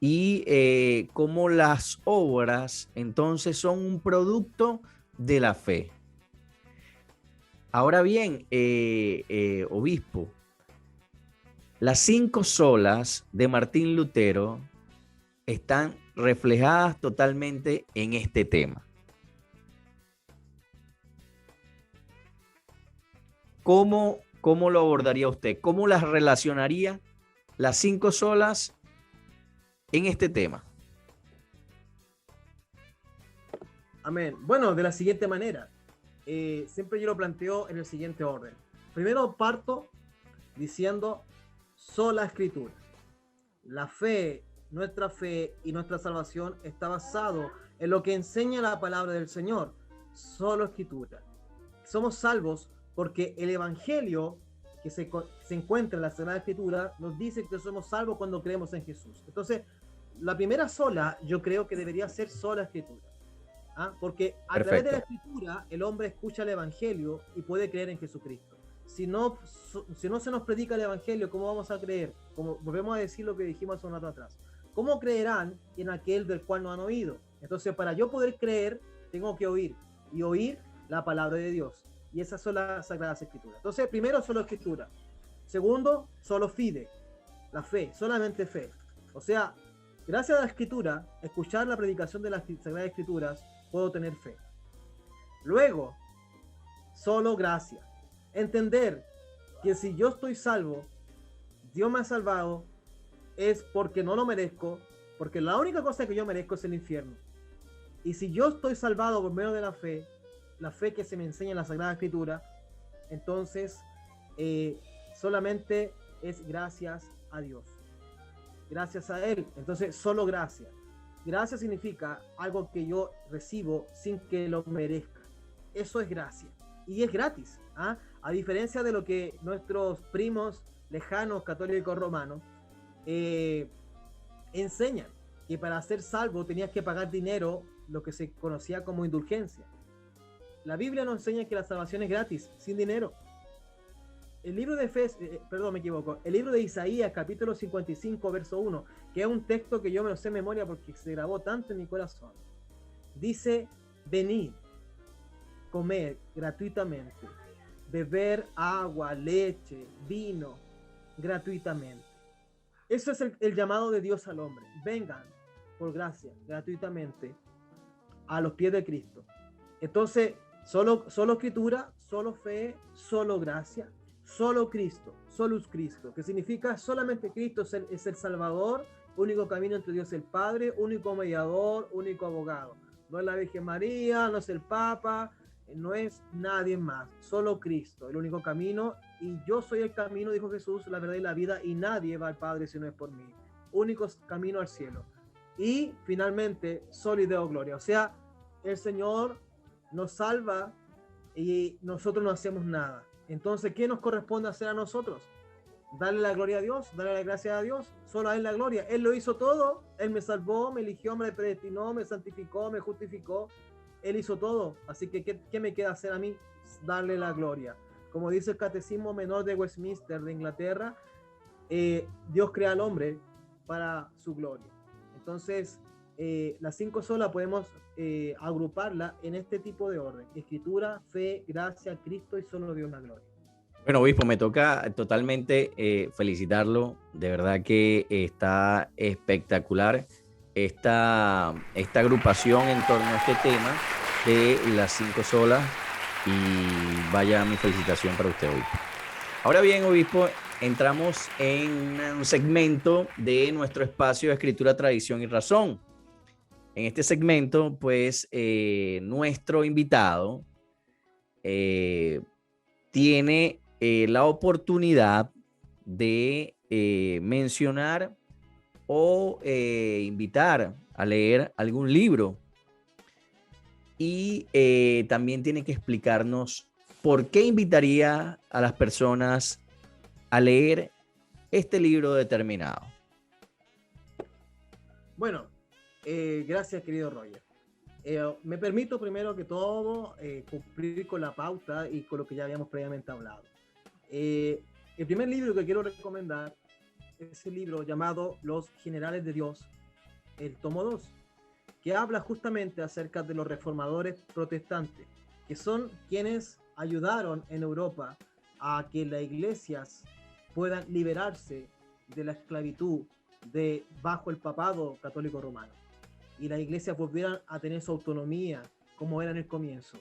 y cómo las obras entonces son un producto de la fe. Ahora bien, obispo, las 5 solas de Martín Lutero están reflejadas totalmente en este tema. ¿Cómo lo abordaría usted? ¿Cómo las relacionaría las 5 solas en este tema? Amén. Bueno, de la siguiente manera. Siempre yo lo planteo en el siguiente orden. Primero parto diciendo sola escritura. La fe, nuestra fe y nuestra salvación está basado en lo que enseña la palabra del Señor. Solo escritura. Somos salvos porque el evangelio que se encuentra en la Sagrada Escritura nos dice que somos salvos cuando creemos en Jesús. Entonces, la primera sola yo creo que debería ser sola escritura. Porque a través de la escritura el hombre escucha el evangelio y puede creer en Jesucristo. Si no se nos predica el evangelio, ¿cómo vamos a creer? Como volvemos a decir lo que dijimos hace un rato atrás. ¿Cómo creerán en aquel del cual no han oído? Entonces, para yo poder creer, tengo que oír, y oír la palabra de Dios. Y esas son las Sagradas Escrituras. Entonces, primero, solo escritura. Segundo, solo fide, la fe, solamente fe. O sea, gracias a la escritura, escuchar la predicación de las Sagradas Escrituras, puedo tener fe. Luego, solo gracia. Entender que si yo estoy salvo, Dios me ha salvado, es porque no lo merezco, porque la única cosa que yo merezco es el infierno. Y si yo estoy salvado por medio de la fe que se me enseña en la Sagrada Escritura, entonces solamente es gracias a Dios. Gracias a Él. Entonces, solo gracia. Gracia significa algo que yo recibo sin que lo merezca. Eso es gracia. Y es gratis. A diferencia de lo que nuestros primos lejanos católicos romanos enseñan, que para ser salvo tenías que pagar dinero, lo que se conocía como indulgencia. La Biblia nos enseña que la salvación es gratis, sin dinero. El libro de el libro de Isaías, capítulo 55, verso 1, que es un texto que yo me lo sé de memoria porque se grabó tanto en mi corazón. Dice: venid, comer gratuitamente, beber agua, leche, vino, gratuitamente. Eso es el llamado de Dios al hombre. Vengan, por gracia, gratuitamente, a los pies de Cristo. Entonces, solo escritura, solo fe, solo gracia, solo Cristo, solus Cristo, que significa solamente Cristo es el Salvador, único camino entre Dios y el Padre, único mediador, único abogado. No es la Virgen María, no es el Papa, no es nadie más, solo Cristo, el único camino. Y yo soy el camino, dijo Jesús, la verdad y la vida, y nadie va al Padre si no es por mí. Único camino al cielo. Y finalmente, soli Deo gloria. O sea, el Señor nos salva y nosotros no hacemos nada. Entonces, ¿qué nos corresponde hacer a nosotros? Darle la gloria a Dios, darle la gracia a Dios, solo a Él la gloria. Él lo hizo todo, Él me salvó, me eligió, me predestinó, me santificó, me justificó. Él hizo todo, así que ¿qué me queda hacer a mí? Darle la gloria. Como dice el Catecismo Menor de Westminster de Inglaterra, Dios crea al hombre para su gloria. Entonces, las 5 solas podemos agruparla en este tipo de orden: escritura, fe, gracia, Cristo y solo Dios la gloria. Bueno, obispo, me toca totalmente felicitarlo. De verdad que está espectacular esta agrupación en torno a este tema de las 5 solas, y vaya mi felicitación para usted, obispo. Ahora bien, obispo, entramos en un segmento de nuestro espacio de Escritura, Tradición y Razón. En este segmento, pues, nuestro invitado tiene la oportunidad de mencionar o invitar a leer algún libro, y también tiene que explicarnos por qué invitaría a las personas a leer este libro determinado? Bueno, gracias, querido Roger. Me permito primero que todo cumplir con la pauta y con lo que ya habíamos previamente hablado. El primer libro que quiero recomendar es el libro llamado Los Generales de Dios, el tomo 2, que habla justamente acerca de los reformadores protestantes, que son quienes ayudaron en Europa a que las iglesias puedan liberarse de la esclavitud bajo el papado católico romano, y las iglesias volvieran a tener su autonomía como era en el comienzo,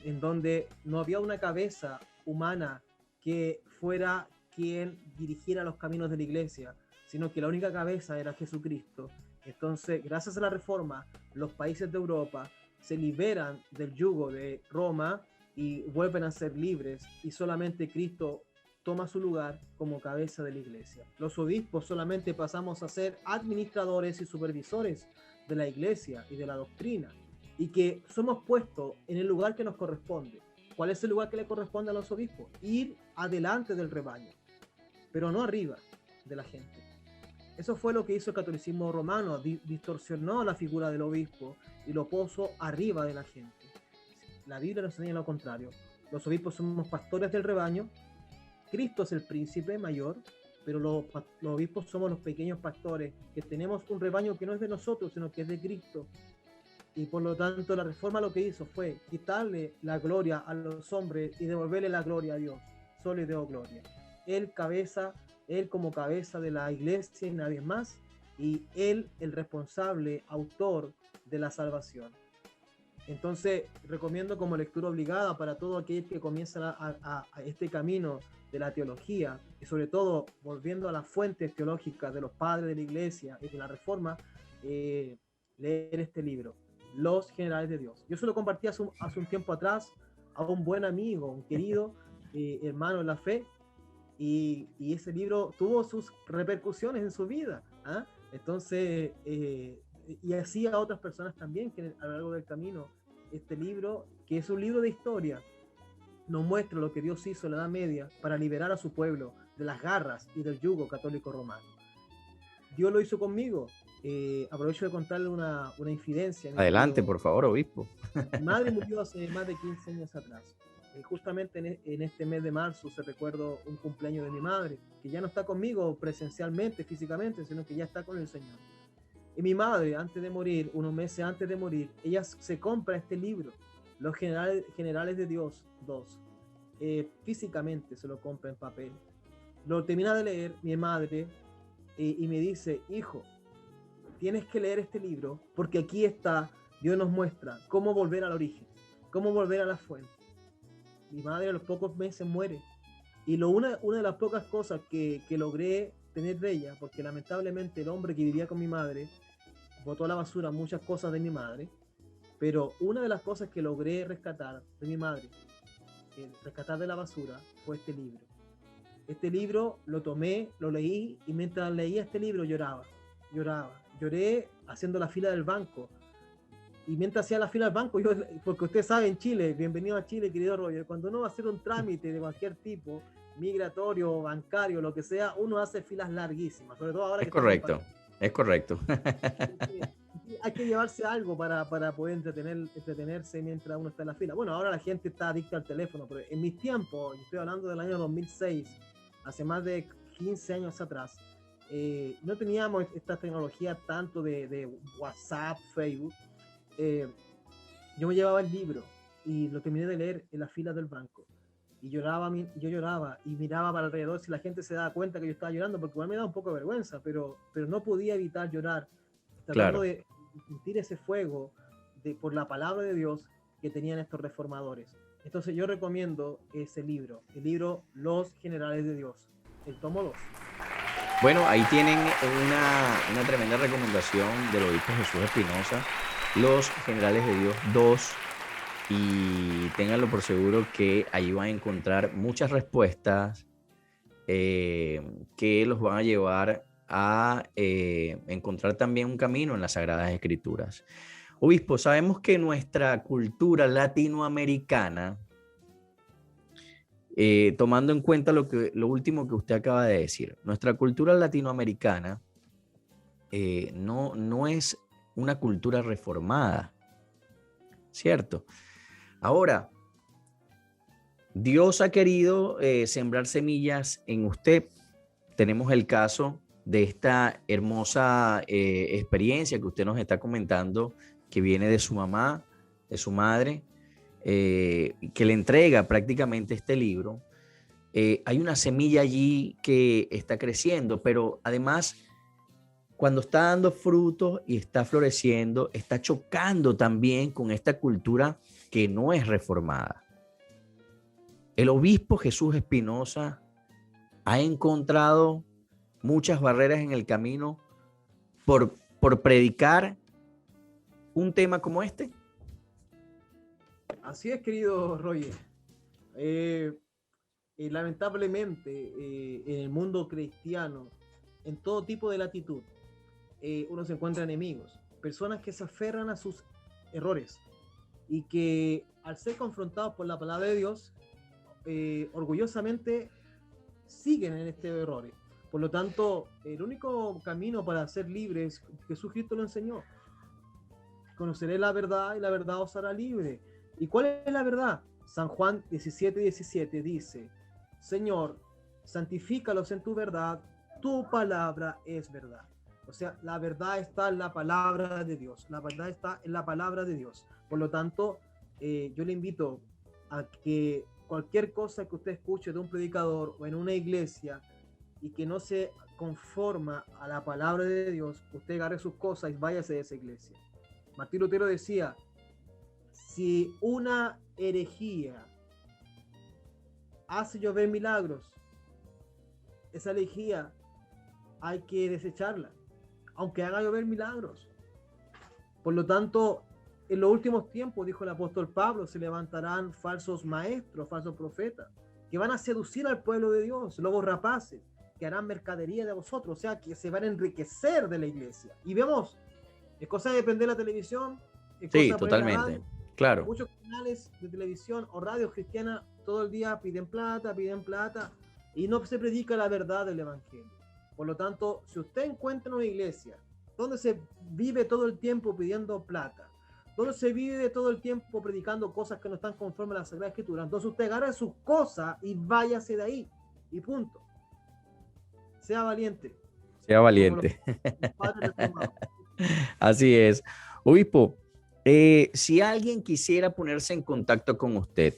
en donde no había una cabeza humana que fuera quien dirigiera los caminos de la iglesia, sino que la única cabeza era Jesucristo. Entonces, gracias a la reforma, los países de Europa se liberan del yugo de Roma y vuelven a ser libres, y solamente Cristo toma su lugar como cabeza de la iglesia. Los obispos solamente pasamos a ser administradores y supervisores de la iglesia y de la doctrina, y que somos puestos en el lugar que nos corresponde. ¿Cuál es el lugar que le corresponde a los obispos? Ir adelante del rebaño, pero no arriba de la gente. Eso fue lo que hizo el catolicismo romano, distorsionó la figura del obispo y lo puso arriba de la gente. La Biblia nos enseña lo contrario. Los obispos somos pastores del rebaño, Cristo es el príncipe mayor, pero los obispos somos los pequeños pastores, que tenemos un rebaño que no es de nosotros, sino que es de Cristo. Y por lo tanto la reforma lo que hizo fue quitarle la gloria a los hombres y devolverle la gloria a Dios. Solo le dio gloria. Él como cabeza de la iglesia y nadie más, y él el responsable, autor de la salvación. Entonces recomiendo como lectura obligada para todo aquel que comienza a este camino de la teología, y sobre todo volviendo a las fuentes teológicas de los padres de la iglesia y de la reforma, leer este libro, Los Generales de Dios. Yo se lo compartí hace un tiempo atrás a un buen amigo, un querido hermano en la fe, y ese libro tuvo sus repercusiones en su vida, ¿eh? Entonces, y así a otras personas también, que a lo largo del camino, este libro, que es un libro de historia, nos muestra lo que Dios hizo en la Edad Media para liberar a su pueblo de las garras y del yugo católico romano. Dios lo hizo conmigo. Aprovecho de contarle una infidencia. Adelante, por favor, obispo. Mi madre murió hace más de 15 años atrás. Justamente en este mes de marzo se recuerdo un cumpleaños de mi madre, que ya no está conmigo presencialmente, físicamente, sino que ya está con el Señor. Y mi madre, antes de morir, unos meses antes de morir, ella se compra este libro, Los Generales de Dios 2. Físicamente se lo compra en papel. Lo termina de leer mi madre y me dice: hijo, tienes que leer este libro porque aquí está, Dios nos muestra cómo volver al origen, cómo volver a la fuente. Mi madre a los pocos meses muere, y una de las pocas cosas que logré tener de ella, porque lamentablemente el hombre que vivía con mi madre botó a la basura muchas cosas de mi madre, pero una de las cosas que logré rescatar de mi madre, rescatar de la basura, fue este libro. Este libro lo tomé, lo leí, y mientras leía este libro lloré haciendo la fila del banco. Y mientras hacía la fila del banco, porque usted sabe, en Chile, bienvenido a Chile, querido Roger, cuando uno va a hacer un trámite de cualquier tipo, migratorio, bancario, lo que sea, uno hace filas larguísimas, sobre todo ahora es correcto, es correcto. Hay que llevarse algo para poder entretenerse mientras uno está en la fila. Bueno, ahora la gente está adicta al teléfono, pero en mis tiempos, estoy hablando del año 2006, hace más de 15 años atrás, no teníamos esta tecnología tanto de WhatsApp, Facebook. Yo me llevaba el libro y lo terminé de leer en la fila del banco, y yo lloraba y miraba para alrededor si la gente se daba cuenta que yo estaba llorando, porque igual me daba un poco de vergüenza, pero no podía evitar llorar, tratando de sentir ese fuego por la palabra de Dios que tenían estos reformadores. Entonces yo recomiendo ese libro, el libro Los Generales de Dios, el tomo 2. Bueno, ahí tienen una tremenda recomendación del obispo Jesús Espinosa, Los Generales de Dios 2, y ténganlo por seguro que ahí van a encontrar muchas respuestas que los van a llevar a encontrar también un camino en las Sagradas Escrituras. Obispo, sabemos que nuestra cultura latinoamericana tomando en cuenta lo último que usted acaba de decir. Nuestra cultura latinoamericana no es una cultura reformada, ¿cierto? Ahora, Dios ha querido sembrar semillas en usted. Tenemos el caso de esta hermosa experiencia que usted nos está comentando, que viene de su mamá, de su madre, que le entrega prácticamente este libro. Hay una semilla allí que está creciendo, pero además, cuando está dando frutos y está floreciendo, está chocando también con esta cultura que no es reformada. El obispo Jesús Espinosa ha encontrado muchas barreras en el camino por predicar un tema como este. Así es, querido Roger. Lamentablemente, en el mundo cristiano, en todo tipo de latitud, uno se encuentra enemigos, personas que se aferran a sus errores y que al ser confrontados por la palabra de Dios, orgullosamente siguen en este error. Por lo tanto, el único camino para ser libres, Jesucristo lo enseñó. Conoceré la verdad y la verdad os hará libre. ¿Y cuál es la verdad? San Juan 17:17 dice: Señor, santifícalos en tu verdad, tu palabra es verdad. O sea, la verdad está en la palabra de Dios. La verdad está en la palabra de Dios. Por lo tanto, yo le invito a que cualquier cosa que usted escuche de un predicador o en una iglesia y que no se conforma a la palabra de Dios, usted agarre sus cosas y váyase de esa iglesia. Martín Lutero decía: si una herejía hace llover milagros, esa herejía hay que desecharla, aunque haga llover milagros. Por lo tanto, en los últimos tiempos, dijo el apóstol Pablo, se levantarán falsos maestros, falsos profetas, que van a seducir al pueblo de Dios, lobos rapaces, que harán mercadería de vosotros, o sea, que se van a enriquecer de la iglesia. Y vemos, es cosa de prender la televisión, es cosa Sí, de poner la totalmente. radio. Claro. Muchos canales de televisión o radios cristianas todo el día piden plata, y no se predica la verdad del evangelio. Por lo tanto, si usted encuentra una iglesia donde se vive todo el tiempo pidiendo plata, donde se vive todo el tiempo predicando cosas que no están conformes a la Sagrada Escritura, entonces usted agarre sus cosas y váyase de ahí, y punto. Sea valiente. Sea valiente. Los padres reformados. Así es. Obispo, si alguien quisiera ponerse en contacto con usted,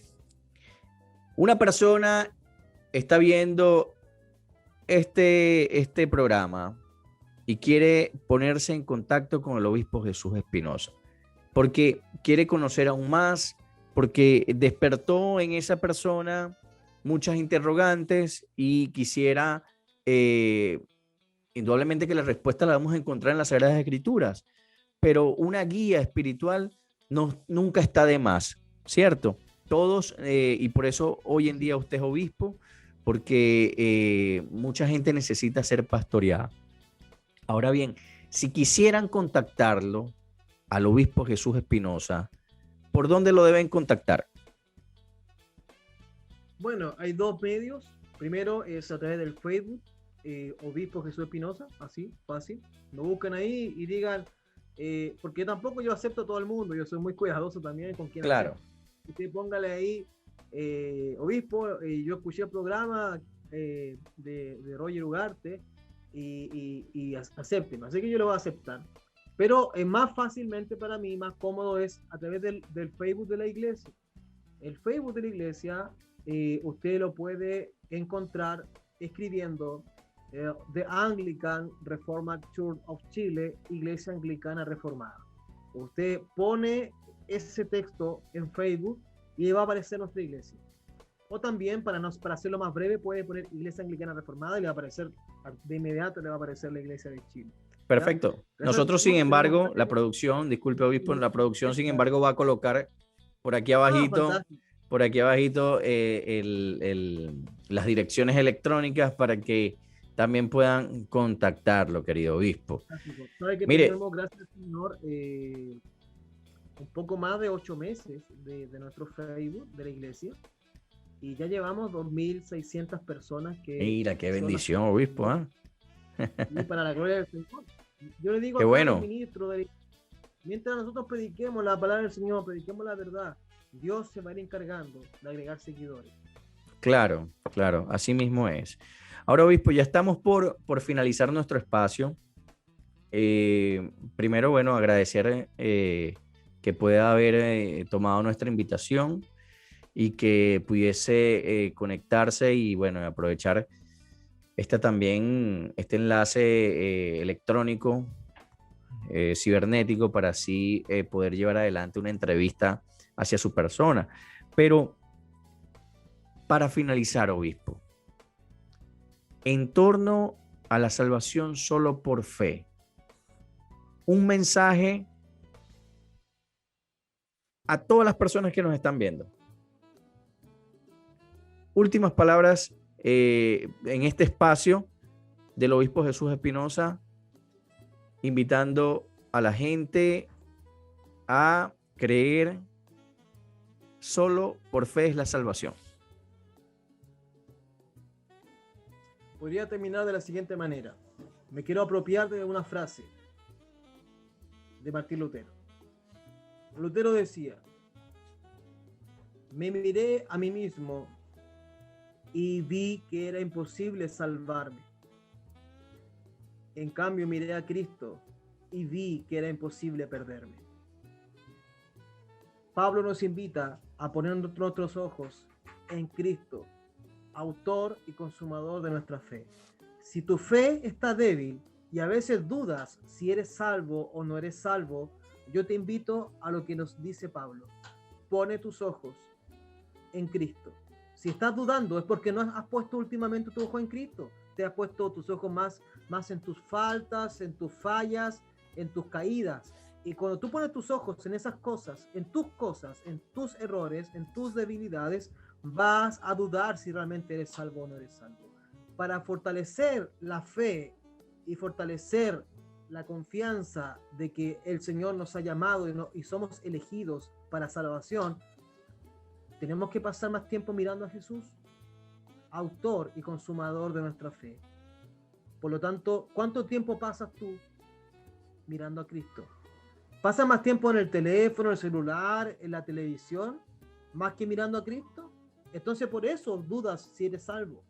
una persona está viendo este programa y quiere ponerse en contacto con el obispo Jesús Espinosa, porque quiere conocer aún más, porque despertó en esa persona muchas interrogantes y quisiera indudablemente que la respuesta la vamos a encontrar en las Sagradas Escrituras, pero una guía espiritual nunca está de más, ¿cierto? Todos, y por eso hoy en día usted es obispo, porque mucha gente necesita ser pastoreada. Ahora bien, si quisieran contactarlo al obispo Jesús Espinosa, ¿por dónde lo deben contactar? Bueno, hay dos medios. Primero es a través del Facebook, Obispo Jesús Espinosa, así, fácil. Lo buscan ahí y digan, porque tampoco yo acepto a todo el mundo, yo soy muy cuidadoso también con quien Claro. acepto. Usted póngale ahí, obispo, yo escuché el programa de Roger Ugarte y acépteme, así que yo lo voy a aceptar. Pero más fácilmente para mí, más cómodo es a través del Facebook de la iglesia. El Facebook de la iglesia, usted lo puede encontrar escribiendo The Anglican Reformed Church of Chile, Iglesia Anglicana Reformada. Usted pone ese texto en Facebook y le va a aparecer nuestra iglesia. O también, para hacerlo más breve, puede poner Iglesia Anglicana Reformada y le va a aparecer, de inmediato le va a aparecer la Iglesia de Chile. Perfecto. ¿Ya? Nosotros, sin embargo, la producción, disculpe obispo, la producción, sin embargo, va a colocar por aquí abajito, las direcciones electrónicas para que también puedan contactarlo, querido obispo. Sabe que Mire, tenemos, gracias al Señor, un poco más de 8 meses de nuestro Facebook de la iglesia. y ya llevamos 2.600 personas que Mira, qué son las bendición, obispo, ¿eh? y para la gloria del Señor. Yo le digo Qué a cada bueno. ministro, mientras nosotros prediquemos la palabra del Señor, prediquemos la verdad, Dios se va a ir encargando de agregar seguidores. Claro, claro, así mismo es. Ahora, obispo, ya estamos por finalizar nuestro espacio. Primero, bueno, agradecer que pueda haber tomado nuestra invitación y que pudiese conectarse y, bueno, aprovechar este enlace electrónico, cibernético, para así poder llevar adelante una entrevista hacia su persona. Pero para finalizar, obispo, en torno a la salvación solo por fe, un mensaje a todas las personas que nos están viendo. Últimas palabras en este espacio del obispo Jesús Espinosa, invitando a la gente a creer solo por fe es la salvación. Podría terminar de la siguiente manera. Me quiero apropiar de una frase de Martín Lutero. Lutero decía: me miré a mí mismo y vi que era imposible salvarme. En cambio miré a Cristo y vi que era imposible perderme. Pablo nos invita a poner nuestros ojos en Cristo, autor y consumador de nuestra fe. Si tu fe está débil y a veces dudas si eres salvo o no eres salvo, yo te invito a lo que nos dice Pablo: pone tus ojos en Cristo. Si estás dudando es porque no has puesto últimamente tu ojo en Cristo. Te has puesto tus ojos más en tus faltas, en tus fallas, en tus caídas. Y cuando tú pones tus ojos en esas cosas, en tus errores, en tus debilidades, vas a dudar si realmente eres salvo o no eres salvo. Para fortalecer la fe y fortalecer la confianza de que el Señor nos ha llamado y somos elegidos para salvación, tenemos que pasar más tiempo mirando a Jesús, autor y consumador de nuestra fe. Por lo tanto, ¿cuánto tiempo pasas tú mirando a Cristo? ¿Pasas más tiempo en el teléfono, en el celular, en la televisión, más que mirando a Cristo? Entonces por eso dudas si eres salvo.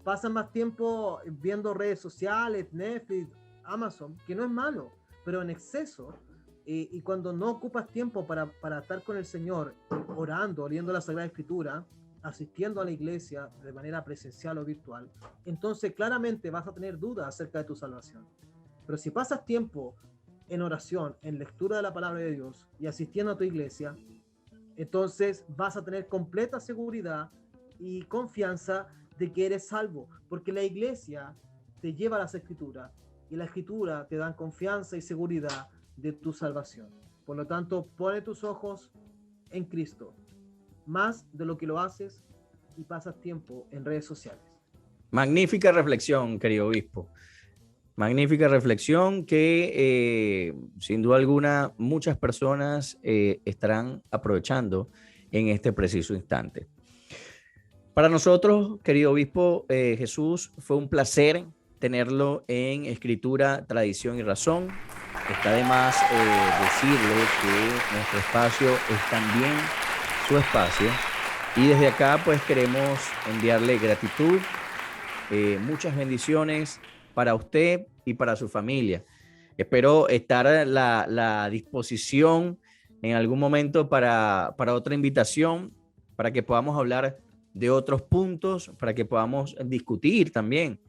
Pasas más tiempo viendo redes sociales, Netflix, Amazon, que no es malo, pero en exceso. Y cuando no ocupas tiempo para estar con el Señor, orando, leyendo la Sagrada Escritura, asistiendo a la iglesia de manera presencial o virtual, entonces claramente vas a tener dudas acerca de tu salvación. Pero si pasas tiempo en oración, en lectura de la palabra de Dios y asistiendo a tu iglesia, entonces vas a tener completa seguridad y confianza de que eres salvo, porque la iglesia te lleva a las Escrituras y la Escritura te dan confianza y seguridad de tu salvación. Por lo tanto, pone tus ojos en Cristo más de lo que lo haces y pasas tiempo en redes sociales. Magnífica reflexión, querido obispo. Magnífica reflexión que sin duda alguna muchas personas estarán aprovechando en este preciso instante. Para nosotros, querido obispo Jesús, fue un placer tenerlo en Escritura, Tradición y Razón. Está de más decirle que nuestro espacio es también su espacio y desde acá pues queremos enviarle gratitud, muchas bendiciones para usted y para su familia. Espero estar a la disposición en algún momento para otra invitación, para que podamos hablar de otros puntos, para que podamos discutir también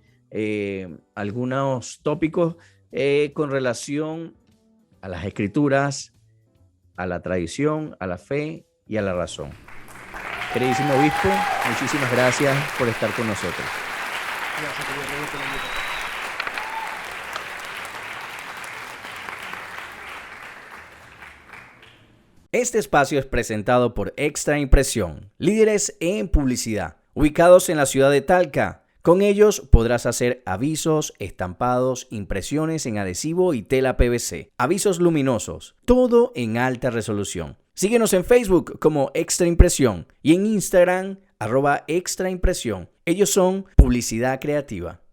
algunos tópicos con relación a las Escrituras, a la tradición, a la fe y a la razón. Queridísimo obispo, muchísimas gracias por estar con nosotros. Gracias, querido Rodrigo, por la invitación. Este espacio es presentado por Extra Impresión, líderes en publicidad, ubicados en la ciudad de Talca. Con ellos podrás hacer avisos, estampados, impresiones en adhesivo y tela PVC, avisos luminosos, todo en alta resolución. Síguenos en Facebook como Extra Impresión y en Instagram @extraimpresión. Ellos son Publicidad Creativa.